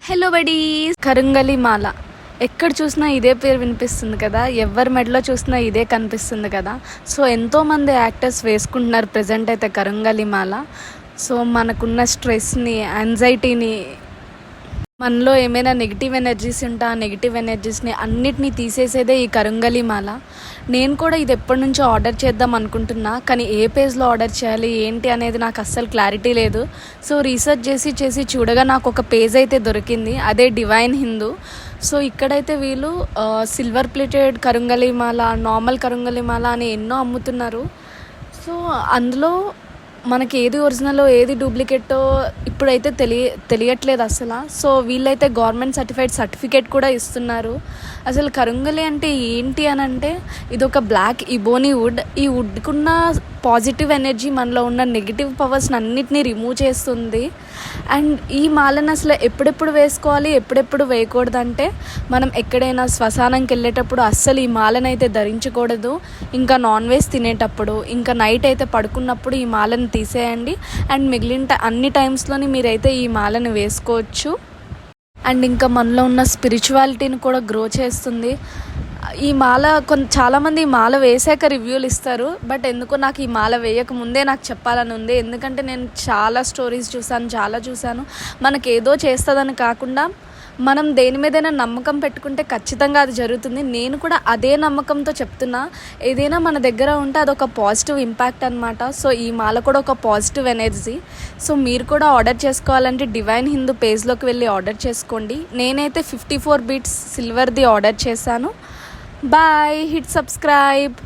Hello buddies, కరుంగలి మాల ఎక్కడ చూసినా ఇదే పేరు వినిపిస్తుంది కదా. ఎవరి మెడలో చూసినా ఇదే కనిపిస్తుంది కదా. సో ఎంతోమంది యాక్టర్స్ వేసుకుంటున్నారు ప్రజెంట్ అయితే కరుంగలి మాల. సో మనకున్న స్ట్రెస్ని, యాంగ్జైటీని, మనలో ఏమైనా నెగిటివ్ ఎనర్జీస్ ఉంటే ఆ నెగిటివ్ ఎనర్జీస్ని అన్నిటినీ తీసేసేదే ఈ కరుంగలి మాల. నేను కూడా ఇది ఎప్పటి నుంచో ఆర్డర్ చేద్దాం అనుకుంటున్నా, కానీ ఏ పేజ్లో ఆర్డర్ చేయాలి ఏంటి అనేది నాకు అస్సలు క్లారిటీ లేదు. సో రీసెర్చ్ చేసి చూడగా నాకు ఒక పేజ్ అయితే దొరికింది, అదే డివైన్ హిందూ. సో ఇక్కడైతే వీళ్ళు సిల్వర్ ప్లేటెడ్ కరుంగలి మాల, నార్మల్ కరుంగలి మాల అని ఎన్నో అమ్ముతున్నారు. సో అందులో మనకి ఏది ఒరిజినలో ఏది డూప్లికేటో ఇప్పుడైతే తెలియట్లేదు అసలు. సో వీళ్ళైతే గవర్నమెంట్ సర్టిఫికేట్ కూడా ఇస్తున్నారు. అసలు కరుంగలి అంటే ఏంటి అని అంటే, ఇది ఒక బ్లాక్ ఇబోనీ వుడ్. ఈ వుడ్కున్న పాజిటివ్ ఎనర్జీ మనలో ఉన్న నెగిటివ్ పవర్స్ని అన్నిటినీ రిమూవ్ చేస్తుంది. అండ్ ఈ మాలను అసలు ఎప్పుడెప్పుడు వేసుకోవాలి, ఎప్పుడెప్పుడు వేయకూడదంటే, మనం ఎక్కడైనా శ్మశానంకి వెళ్ళేటప్పుడు అస్సలు ఈ మాలను అయితే ధరించకూడదు. ఇంకా నాన్ వెజ్ తినేటప్పుడు, ఇంకా నైట్ అయితే పడుకున్నప్పుడు ఈ మాలను తీసేయండి. అండ్ మిగిలిన అన్ని టైమ్స్లోని మీరైతే ఈ మాలను వేసుకోవచ్చు. అండ్ ఇంకా మనలో ఉన్న స్పిరిచువాలిటీని కూడా గ్రో చేస్తుంది ఈ మాల. చాలామంది ఈ మాల వేసాక రివ్యూలు ఇస్తారు, బట్ ఎందుకో నాకు ఈ మాల వేయక ముందే నాకు చెప్పాలని ఉంది. ఎందుకంటే నేను చాలా స్టోరీస్ చూశాను. మనకి ఏదో చేస్తుందని కాకుండా మనం దేని మీదైనా నమ్మకం పెట్టుకుంటే ఖచ్చితంగా అది జరుగుతుంది. నేను కూడా అదే నమ్మకంతో చెప్తున్నా. ఏదైనా మన దగ్గర ఉంటే అదొక పాజిటివ్ ఇంపాక్ట్ అనమాట. సో ఈ మాల కూడా ఒక పాజిటివ్ ఎనర్జీ. సో మీరు కూడా ఆర్డర్ చేసుకోవాలంటే డివైన్ హిందూ పేజ్లోకి వెళ్ళి ఆర్డర్ చేసుకోండి. నేనైతే 54 బీట్స్ సిల్వర్ది ఆర్డర్ చేశాను. Bye, hit subscribe.